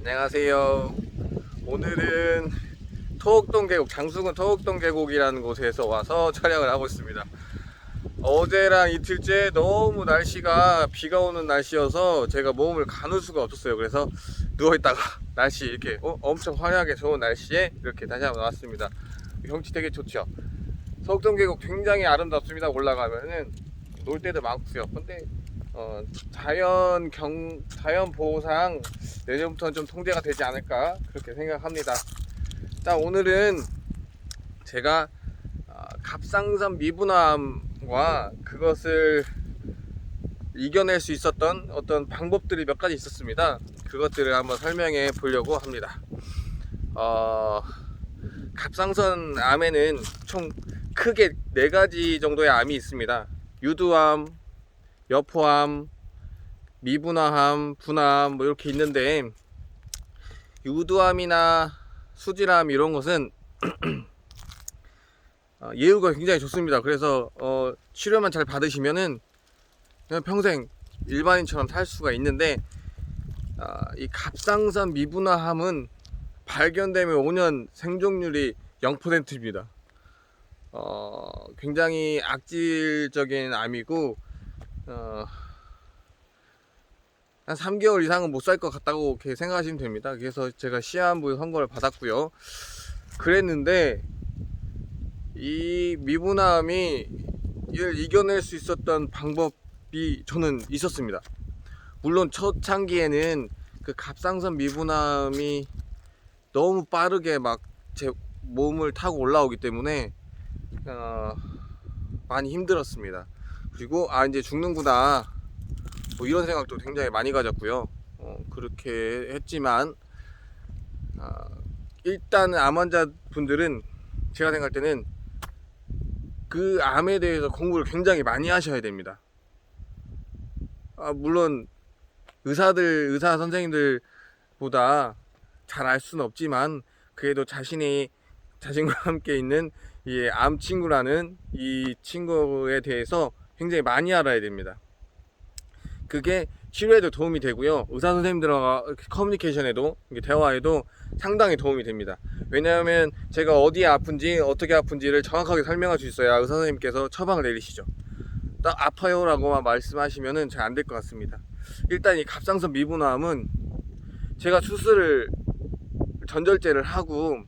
안녕하세요. 오늘은 토곡동 계곡, 장수군 토곡동 계곡이라는 곳에서 와서 촬영을 하고 있습니다. 어제랑 이틀째 너무 날씨가 비가 오는 날씨여서 제가 몸을 가눌 수가 없었어요. 그래서 누워있다가 날씨 이렇게 엄청 화려하게 좋은 날씨에 이렇게 다시 한번 나왔습니다. 경치 되게 좋죠. 토곡동 계곡 굉장히 아름답습니다. 올라가면은 놀 데도 많고요. 근데 자연 보호상 내년부터는 좀 통제가 되지 않을까 그렇게 생각합니다. 자, 오늘은 제가 갑상선 미분암과 그것을 이겨낼 수 있었던 어떤 방법들이 몇 가지 있었습니다. 그것들을 한번 설명해 보려고 합니다. 갑상선 암에는 총 크게 4가지 정도의 암이 있습니다. 유두암, 여포암, 미분화암, 분암 뭐 이렇게 있는데, 유두암이나 수질암 이런 것은 예후가 굉장히 좋습니다. 그래서 치료만 잘 받으시면은 그냥 평생 일반인처럼 살 수가 있는데, 이 갑상선 미분화암은 발견되면 5년 생존율이 0%입니다. 굉장히 악질적인 암이고 한 3개월 이상은 못 살 것 같다고 이렇게 생각하시면 됩니다. 그래서 제가 시한부 선고를 받았고요. 그랬는데 이 미분암이 이를 이겨낼 수 있었던 방법이 저는 있었습니다. 물론 초창기에는 그 갑상선 미분암이 너무 빠르게 막 제 몸을 타고 올라오기 때문에 많이 힘들었습니다. 그리고 이제 죽는구나 뭐 이런 생각도 굉장히 많이 가졌고요. 그렇게 했지만 일단 암 환자분들은 제가 생각할 때는 그 암에 대해서 공부를 굉장히 많이 하셔야 됩니다. 물론 의사 선생님들보다 잘 알 수는 없지만 그래도 자신과 함께 있는 이 암 친구라는 이 친구에 대해서 굉장히 많이 알아야 됩니다. 그게 치료에도 도움이 되고요. 의사 선생님들과 커뮤니케이션에도, 대화에도 상당히 도움이 됩니다. 왜냐하면 제가 어디에 아픈지 어떻게 아픈지를 정확하게 설명할 수 있어야 의사 선생님께서 처방을 내리시죠. 딱 아파요 라고만 말씀하시면은 잘 안 될 것 같습니다. 일단 이 갑상선 미분암은 제가 전절제를 하고,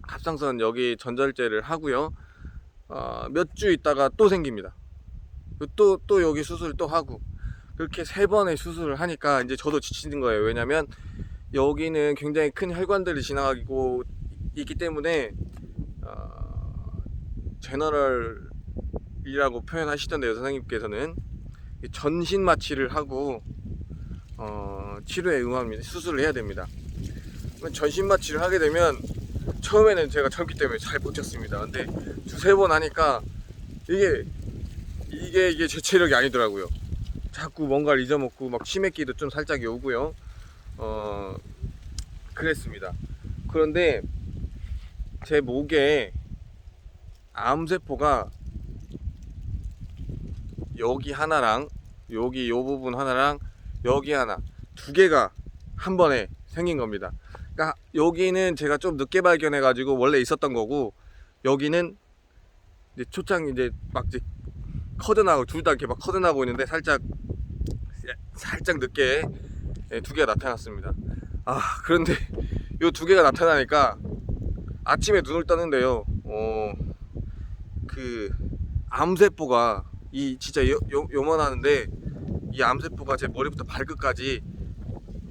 갑상선 여기 전절제를 하고요. 몇 주 있다가 또 생깁니다. 또 여기 수술을 또 하고, 그렇게 3번의 수술을 하니까 이제 저도 지치는 거예요. 왜냐면 여기는 굉장히 큰 혈관들이 지나가고 있기 때문에 제너럴이라고 표현하시던데요, 선생님께서는. 전신 마취를 하고 치료에 응합니다. 수술을 해야 됩니다. 전신 마취를 하게 되면 처음에는 제가 젊기 때문에 잘 버텼습니다. 근데 2-3번 하니까 이게 제 체력이 아니더라고요. 자꾸 뭔가를 잊어먹고 막 치매기도 좀 살짝 오고요. 그랬습니다. 그런데 제 목에 암세포가 여기 하나랑 여기 요 부분 하나랑 여기 하나, 2개가 한 번에 생긴 겁니다. 그러니까 여기는 제가 좀 늦게 발견해 가지고 원래 있었던 거고, 여기는 이제 초창 이제 막 이제 커드나고, 둘 다 이렇게 막 커드나고 있는데 살짝 늦게 2개가 나타났습니다. 그런데 요 2개가 나타나니까 아침에 눈을 떴는데요. 그 암세포가 진짜 요만하는데, 이 암세포가 제 머리부터 발끝까지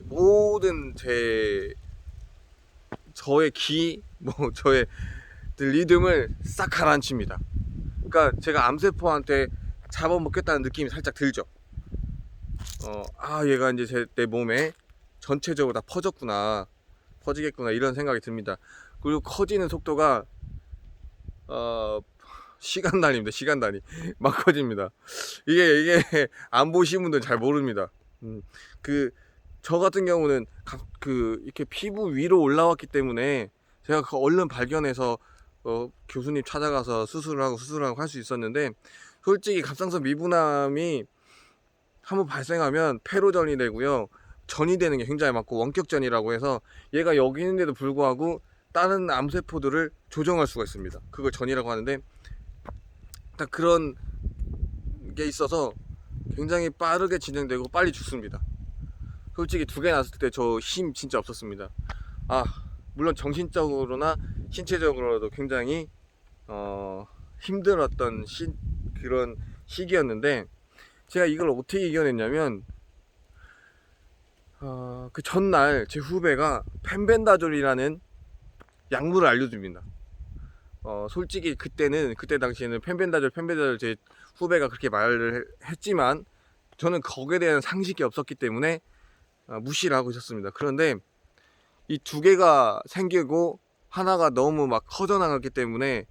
모든 저의 저의 리듬을 싹 가라앉힙니다. 그러니까 제가 암세포한테 잡아먹겠다는 느낌이 살짝 들죠. 얘가 이제 내 몸에 전체적으로 다 퍼지겠구나 이런 생각이 듭니다. 그리고 커지는 속도가 시간 단위 막 커집니다. 이게 안 보신 분들 잘 모릅니다. 저 같은 경우는 이렇게 피부 위로 올라왔기 때문에 제가 얼른 발견해서 교수님 찾아가서 수술을 하고 할 수 있었는데, 솔직히 갑상선 미분암이 한번 발생하면 폐로전이 되고요. 전이 되는 게 굉장히 많고, 원격전이라고 해서 얘가 여기 있는데도 불구하고 다른 암세포들을 조정할 수가 있습니다. 그걸 전이라고 하는데, 딱 그런 게 있어서 굉장히 빠르게 진행되고 빨리 죽습니다. 솔직히 2개 났을 때 저 힘 진짜 없었습니다. 물론 정신적으로나 신체적으로도 굉장히 힘들었던 그런 시기였는데, 제가 이걸 어떻게 이겨냈냐면, 그 전날 제 후배가 펜벤다졸이라는 약물을 알려줍니다. 솔직히 그때 당시에는 펜벤다졸 제 후배가 그렇게 말을 했지만 저는 거기에 대한 상식이 없었기 때문에 무시를 하고 있었습니다. 그런데 이 2개가 생기고 하나가 너무 막 커져나갔기 때문에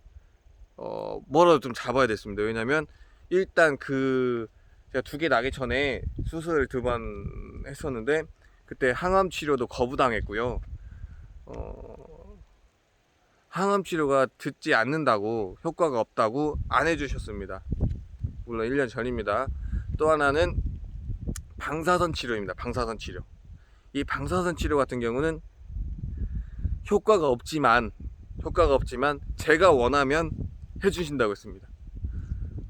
뭐라도 좀 잡아야 됐습니다. 왜냐면 일단 제가 2개 나기 전에 수술을 2번 했었는데, 그때 항암 치료도 거부당했고요. 항암 치료가 듣지 않는다고, 효과가 없다고 안 해주셨습니다. 물론 1년 전입니다. 또 하나는 방사선 치료입니다. 방사선 치료. 이 방사선 치료 같은 경우는 효과가 없지만 제가 원하면 해주신다고 했습니다.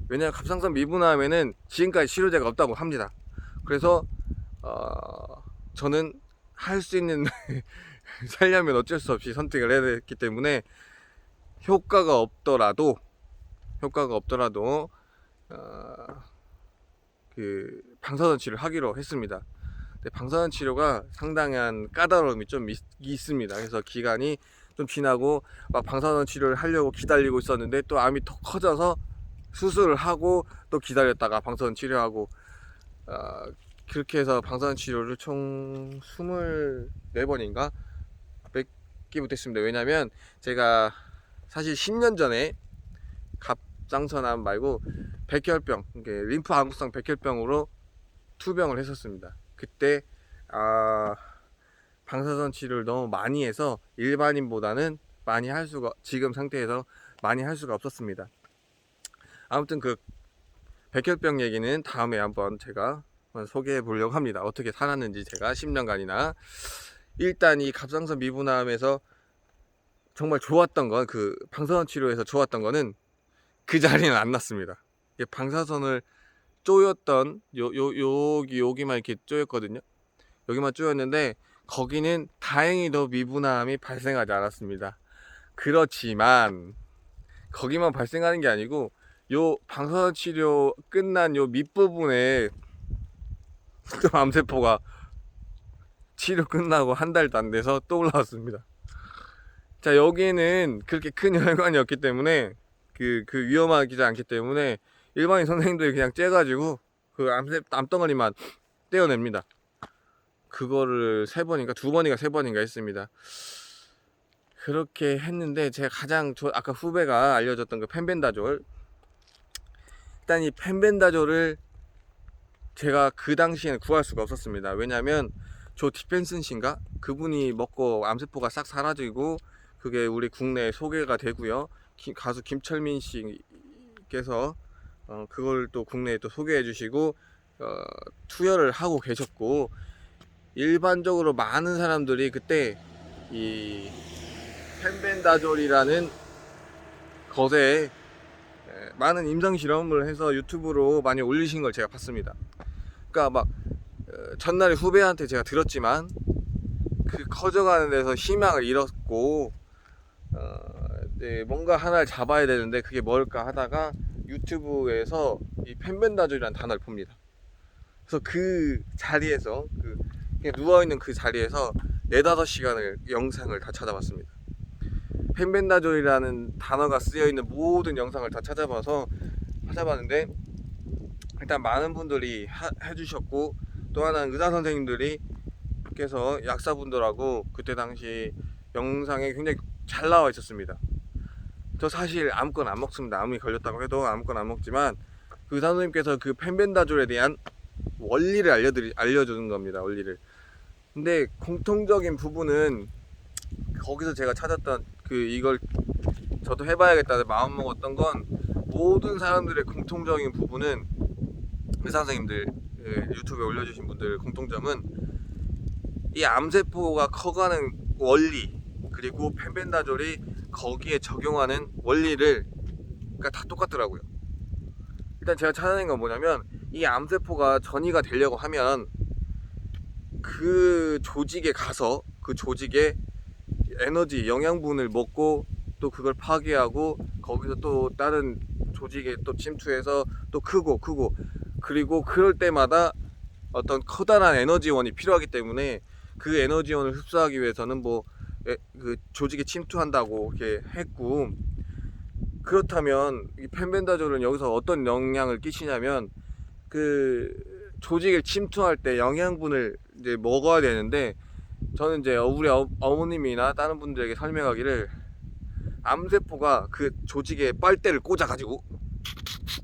왜냐하면 갑상선 미분암에는 지금까지 치료제가 없다고 합니다. 그래서 저는 할 수 있는 살려면 어쩔 수 없이 선택을 해야 됐기 때문에 효과가 없더라도 그 방사선 치료를 하기로 했습니다. 근데 방사선 치료가 상당한 까다로움이 좀 있습니다. 그래서 기간이 좀 지나고 막 방사선 치료를 하려고 기다리고 있었는데, 또 암이 더 커져서 수술을 하고 또 기다렸다가 방사선 치료하고, 그렇게 해서 방사선 치료를 총 24번인가 뵙기 못했습니다. 왜냐면 제가 사실 10년 전에 갑상선암 말고 백혈병, 림프 암흑성 백혈병으로 투병을 했었습니다. 그때 방사선 치료를 너무 많이 해서 일반인보다는 지금 상태에서 많이 할 수가 없었습니다. 아무튼 그 백혈병 얘기는 다음에 한번 제가 소개해 보려고 합니다. 어떻게 살았는지 제가 10년간이나. 일단 이 갑상선 미분암에서 정말 좋았던 건, 그 방사선 치료에서 좋았던 거는 그 자리는 안 났습니다. 방사선을 쪼였던 여기만 이렇게 쪼였거든요. 여기만 쪼였는데 거기는 다행히도 미분암이 발생하지 않았습니다. 그렇지만 거기만 발생하는 게 아니고 요 방사선 치료 끝난 요 밑부분에 또 암세포가 치료 끝나고 한 달도 안 돼서 또 올라왔습니다. 자, 여기는 그렇게 큰 혈관이 없기 때문에 그 위험하지 않기 때문에 일반인 선생님들이 그냥 째가지고 그 암덩어리만 떼어냅니다. 그거를 2번인가 했습니다. 그렇게 했는데 제가 아까 후배가 알려줬던 그 펜벤다졸, 일단 이 펜벤다졸을 제가 그 당시에는 구할 수가 없었습니다. 왜냐면 조 디펜슨 씨인가? 그분이 먹고 암세포가 싹 사라지고 그게 우리 국내에 소개가 되고요. 가수 김철민 씨께서 그걸 또 국내에 또 소개해 주시고 투여를 하고 계셨고, 일반적으로 많은 사람들이 그때 이 펜벤다졸이라는 것에 많은 임상 실험을 해서 유튜브로 많이 올리신 걸 제가 봤습니다. 그러니까 막 전날에 후배한테 제가 들었지만 그 커져가는 데서 희망을 잃었고, 뭔가 하나를 잡아야 되는데 그게 뭘까 하다가 유튜브에서 이 펜벤다졸이라는 단어를 봅니다. 그래서 그 자리에서 그냥 누워있는 그 자리에서 4-5시간을 영상을 다 찾아봤습니다. 펜벤다졸이라는 단어가 쓰여있는 모든 영상을 다 찾아봤는데, 일단 많은 분들이 해주셨고, 또 하나는 의사 선생님들이 께서 약사분들하고 그때 당시 영상에 굉장히 잘 나와 있었습니다. 저 사실 아무거나 안 먹습니다. 암이 걸렸다고 해도 아무거나 안 먹지만 그 의사 선생님께서 그 펜벤다졸에 대한 원리를 알려주는 겁니다. 원리를. 근데 공통적인 부분은 거기서 제가 찾았던 이걸 저도 해봐야겠다는 마음 먹었던 건, 모든 사람들의 공통적인 부분은 의사 선생님들 유튜브에 올려주신 분들 공통점은 이 암세포가 커가는 원리, 그리고 펜벤다졸이 거기에 적용하는 원리를 그러니까 다 똑같더라고요. 일단 제가 찾아낸 건 뭐냐면, 이 암세포가 전이가 되려고 하면 그 조직에 가서 그 조직의 에너지, 영양분을 먹고 또 그걸 파괴하고 거기서 또 다른 조직에 또 침투해서 또 크고 그리고 그럴 때마다 어떤 커다란 에너지원이 필요하기 때문에 그 에너지원을 흡수하기 위해서는 그 조직에 침투한다고 이렇게 했고, 그렇다면 이 펜벤다졸은 여기서 어떤 영향을 끼치냐면, 그 조직을 침투할 때 영양분을 이제 먹어야 되는데, 저는 이제 우리 어머님이나 다른 분들에게 설명하기를, 암세포가 그 조직에 빨대를 꽂아가지고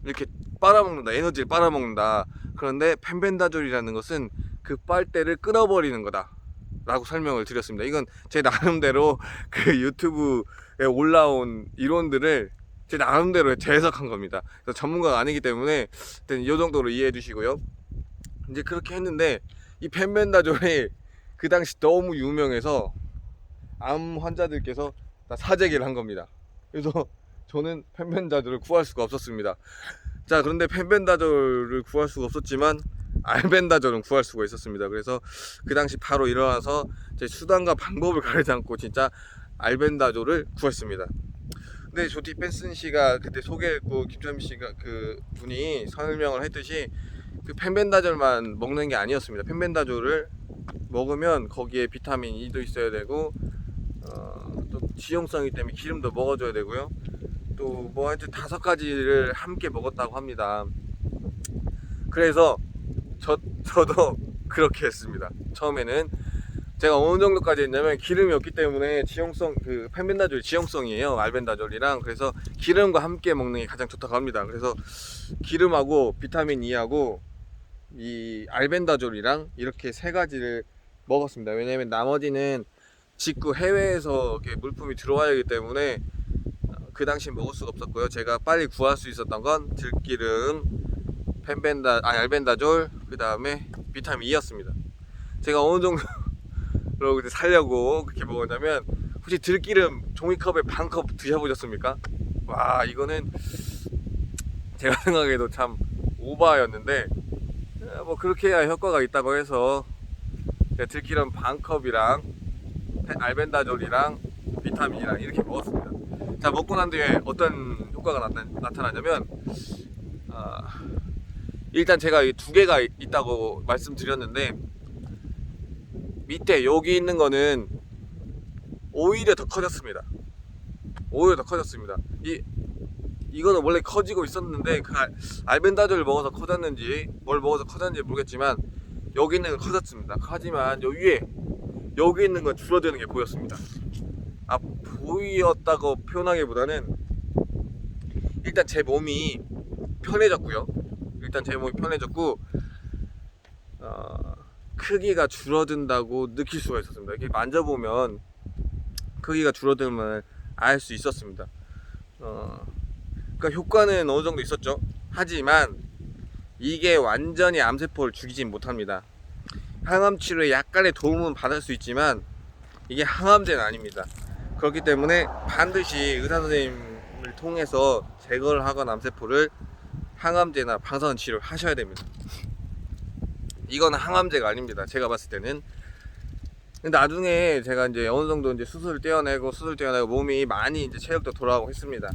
이렇게 빨아먹는다, 에너지를 빨아먹는다. 그런데 펜벤다졸이라는 것은 그 빨대를 끊어버리는 거다 라고 설명을 드렸습니다. 이건 제 나름대로 그 유튜브에 올라온 이론들을 제 나름대로 재해석한 겁니다. 그래서 전문가가 아니기 때문에 일단 이 정도로 이해해 주시고요. 이제 그렇게 했는데, 이 펜벤다졸이 그 당시 너무 유명해서 암 환자들께서 다 사재기를 한 겁니다. 그래서 저는 펜벤다졸을 구할 수가 없었습니다. 자, 그런데 펜벤다졸을 구할 수가 없었지만 알벤다졸은 구할 수가 있었습니다. 그래서 그 당시 바로 일어나서 제 수단과 방법을 가리지 않고 진짜 알벤다졸을 구했습니다. 근데 조티 펜슨 씨가 그때 소개했고 김천미 씨가 그 분이 설명을 했듯이 그 펜벤다졸만 먹는 게 아니었습니다. 펜벤다졸을 먹으면 거기에 비타민 E도 있어야 되고, 또 지용성이기 때문에 기름도 먹어줘야 되고요. 또 뭐 하여튼 5가지를 함께 먹었다고 합니다. 그래서 저도 그렇게 했습니다. 처음에는 제가 어느 정도까지 했냐면, 기름이 없기 때문에 지용성, 그 펜벤다졸이 지용성이에요, 알벤다졸이랑. 그래서 기름과 함께 먹는 게 가장 좋다고 합니다. 그래서 기름하고 비타민 E하고 이 알벤다졸이랑 이렇게 3가지를 먹었습니다. 왜냐면 나머지는 직구 해외에서 이렇게 물품이 들어와야 하기 때문에 그 당시 먹을 수가 없었고요. 제가 빨리 구할 수 있었던 건 들기름, 알벤다졸, 그 다음에 비타민 E였습니다. 제가 어느 정도로 그때 살려고 그렇게 먹었냐면, 혹시 들기름 종이컵에 반컵 드셔보셨습니까? 와, 이거는 제가 생각해도 참 오바였는데, 뭐 그렇게 해야 효과가 있다고 해서 들기름 반컵이랑 알벤다졸이랑 비타민이랑 이렇게 먹었습니다. 자, 먹고 난 뒤에 어떤 효과가 나타나냐면, 일단 제가 이 2개가 있다고 말씀드렸는데, 밑에 여기 있는 거는 오히려 더 커졌습니다. 오히려 더 커졌습니다. 이거는 원래 커지고 있었는데, 그 알벤다졸을 먹어서 커졌는지 뭘 먹어서 커졌는지 모르겠지만 여기 있는 건 커졌습니다. 하지만 요 위에 여기 있는 건 줄어드는 게 보였습니다. 보였다고 표현하기보다는 일단 제 몸이 편해졌고요. 크기가 줄어든다고 느낄 수가 있었습니다. 이렇게 만져보면 크기가 줄어들면 알 수 있었습니다. 그러니까 효과는 어느 정도 있었죠. 하지만 이게 완전히 암세포를 죽이진 못합니다. 항암 치료에 약간의 도움은 받을 수 있지만 이게 항암제는 아닙니다. 그렇기 때문에 반드시 의사 선생님을 통해서 제거를 하거나 암세포를 항암제나 방사선 치료를 하셔야 됩니다. 이건 항암제가 아닙니다, 제가 봤을 때는. 근데 나중에 제가 이제 어느 정도 이제 수술을 떼어내고 몸이 많이 이제 체력도 돌아오고 했습니다.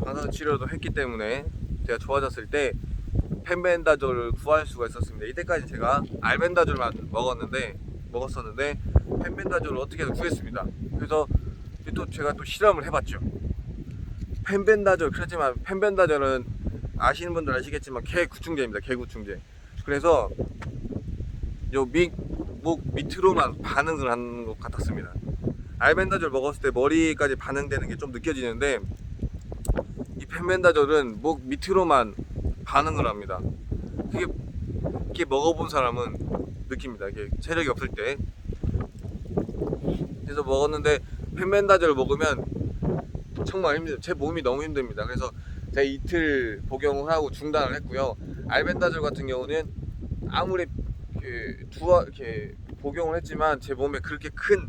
방사선 치료도 했기 때문에 제가 좋아졌을 때 펜벤다졸을 구할 수가 있었습니다. 이때까지 제가 알벤다졸만 먹었었는데 펜벤다졸을 어떻게 해서 구했습니다. 그래서 또 제가 또 실험을 해봤죠. 펜벤다졸, 그렇지만 펜벤다졸은 아시는 분들 아시겠지만 개구충제입니다. 개구충제. 그래서 요 목 밑으로만 반응을 하는 것 같았습니다. 알벤다졸 먹었을 때 머리까지 반응되는 게 좀 느껴지는데, 이 펜벤다졸은 목 밑으로만 반응을 합니다. 그게 먹어본 사람은 느낍니다. 이게 체력이 없을 때. 그래서 먹었는데 펜벤다졸 먹으면 정말 힘들어요. 제 몸이 너무 힘듭니다. 그래서 제가 이틀 복용을 하고 중단을 했고요. 알벤다졸 같은 경우는 아무리 이렇게 복용을 했지만 제 몸에 그렇게 큰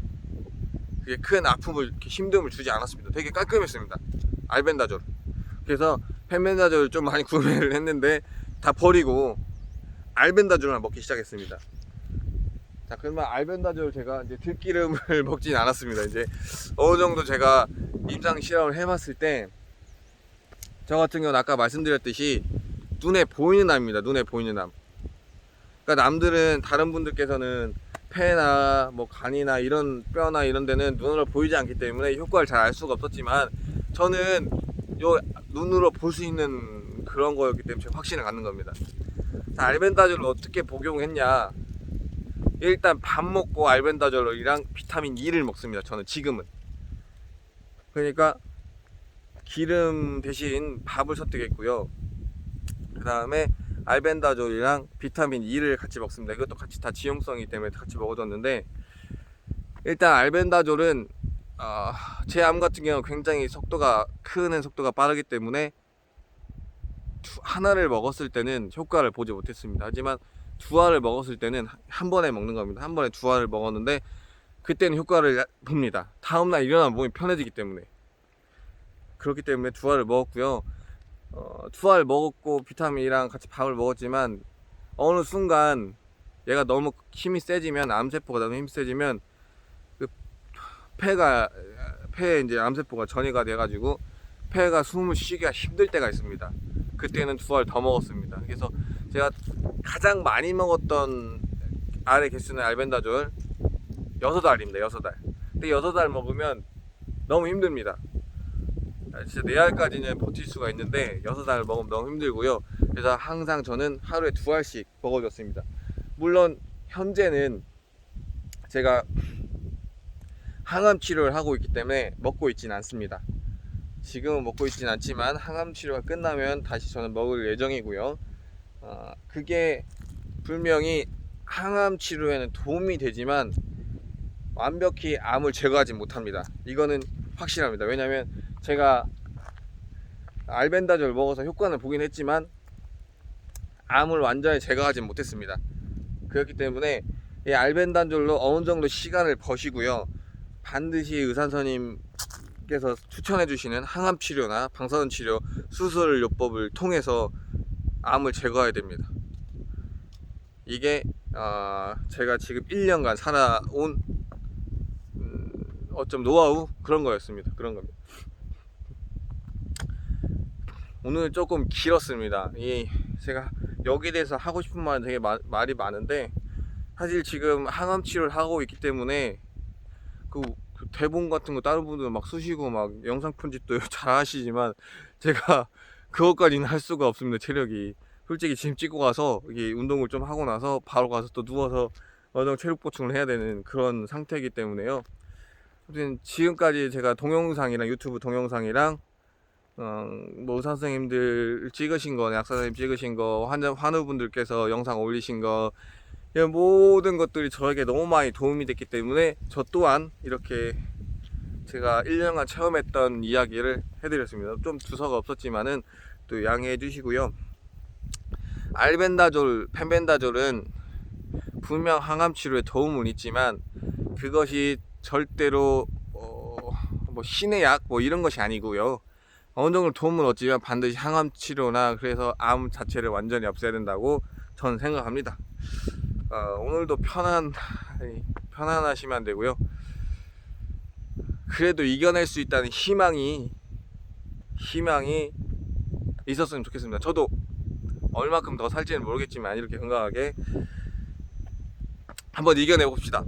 아픔을, 이렇게 힘듦을 주지 않았습니다. 되게 깔끔했습니다. 알벤다졸. 그래서 펜벤다졸 좀 많이 구매를 했는데 다 버리고 알벤다졸만 먹기 시작했습니다. 자, 그러면 알벤다졸 제가 이제 들기름을 먹진 않았습니다. 이제 어느 정도 제가 임상 실험을 해봤을 때, 저 같은 경우는 아까 말씀드렸듯이 눈에 보이는 암입니다. 눈에 보이는 암. 그러니까 남들은, 다른 분들께서는 폐나 뭐 간이나 이런 뼈나 이런 데는 눈으로 보이지 않기 때문에 효과를 잘 알 수가 없었지만, 저는 요 눈으로 볼 수 있는 그런 거였기 때문에 제가 확신을 갖는 겁니다. 자, 알벤다졸을 어떻게 복용했냐? 일단 밥 먹고 알벤다졸이랑 비타민 E를 먹습니다. 저는 지금은. 그러니까 기름 대신 밥을 선택했고요. 그 다음에 알벤다졸이랑 비타민 E를 같이 먹습니다. 이것도 같이 다 지용성이기 때문에 같이 먹어줬는데, 일단 알벤다졸은 제 암 같은 경우 굉장히 크는 속도가 빠르기 때문에 하나를 먹었을 때는 효과를 보지 못했습니다. 하지만 두 알을 먹었을 때는 한 번에 먹는 겁니다. 한 번에 두 알을 먹었는데 그때는 효과를 봅니다. 다음날 일어나면 몸이 편해지기 때문에. 그렇기 때문에 두 알을 먹었고요. 두 알 먹었고 비타민이랑 같이 밥을 먹었지만, 어느 순간 얘가 너무 힘이 세지면, 암세포가 너무 힘이 세지면 그 폐에 이제 암세포가 전이가 돼가지고 폐가 숨을 쉬기가 힘들 때가 있습니다. 그때는 두 알 더 먹었습니다. 그래서 제가 가장 많이 먹었던 알의 개수는 알벤다졸 6알입니다. 6알. 근데 6알 먹으면 너무 힘듭니다. 진짜 4알까지는 버틸 수가 있는데 6알 먹으면 너무 힘들고요. 그래서 항상 저는 하루에 2알씩 먹어줬습니다. 물론 현재는 제가 항암 치료를 하고 있기 때문에 먹고 있진 않습니다. 지금은 먹고 있진 않지만 항암 치료가 끝나면 다시 저는 먹을 예정이고요. 그게 분명히 항암 치료에는 도움이 되지만 완벽히 암을 제거하지 못합니다. 이거는 확실합니다. 왜냐면 제가 알벤다졸 먹어서 효과는 보긴 했지만 암을 완전히 제거하지 못했습니다. 그렇기 때문에 이 알벤다졸로 어느 정도 시간을 버시고요, 반드시 의사 선생님께서 추천해 주시는 항암 치료나 방사선 치료, 수술 요법을 통해서 암을 제거해야 됩니다. 이게 제가 지금 1년간 살아온 어쩜 노하우, 그런 거였습니다. 그런 겁니다. 오늘 조금 길었습니다. 제가 여기에 대해서 하고 싶은 말은 되게 말이 많은데, 사실 지금 항암 치료를 하고 있기 때문에 그 대본 같은 거 다른 분들 막 쓰시고 막 영상 편집도 잘 하시지만 제가 그것까지는 할 수가 없습니다. 체력이. 솔직히 지금 찍고 가서 이게 운동을 좀 하고 나서 바로 가서 또 누워서 어느 정도 체력 보충을 해야 되는 그런 상태이기 때문에요. 아무튼 지금까지 제가 동영상이랑, 유튜브 동영상이랑 뭐 의사 선생님들 찍으신 거, 약사 선생님 찍으신 거, 환우분들께서 영상 올리신 거, 이런 모든 것들이 저에게 너무 많이 도움이 됐기 때문에 저 또한 이렇게 제가 1년간 체험했던 이야기를 해드렸습니다. 좀 두서가 없었지만은 또 양해해 주시고요. 알벤다졸, 펜벤다졸은 분명 항암 치료에 도움은 있지만 그것이 절대로 뭐 신의 약 뭐 이런 것이 아니고요. 어느 정도 도움은 얻지만 반드시 항암 치료나, 그래서 암 자체를 완전히 없애야 된다고 저는 생각합니다. 오늘도 편안하시면 되고요. 그래도 이겨낼 수 있다는 희망이 있었으면 좋겠습니다. 저도 얼마큼 더 살지는 모르겠지만 이렇게 건강하게 한번 이겨내 봅시다.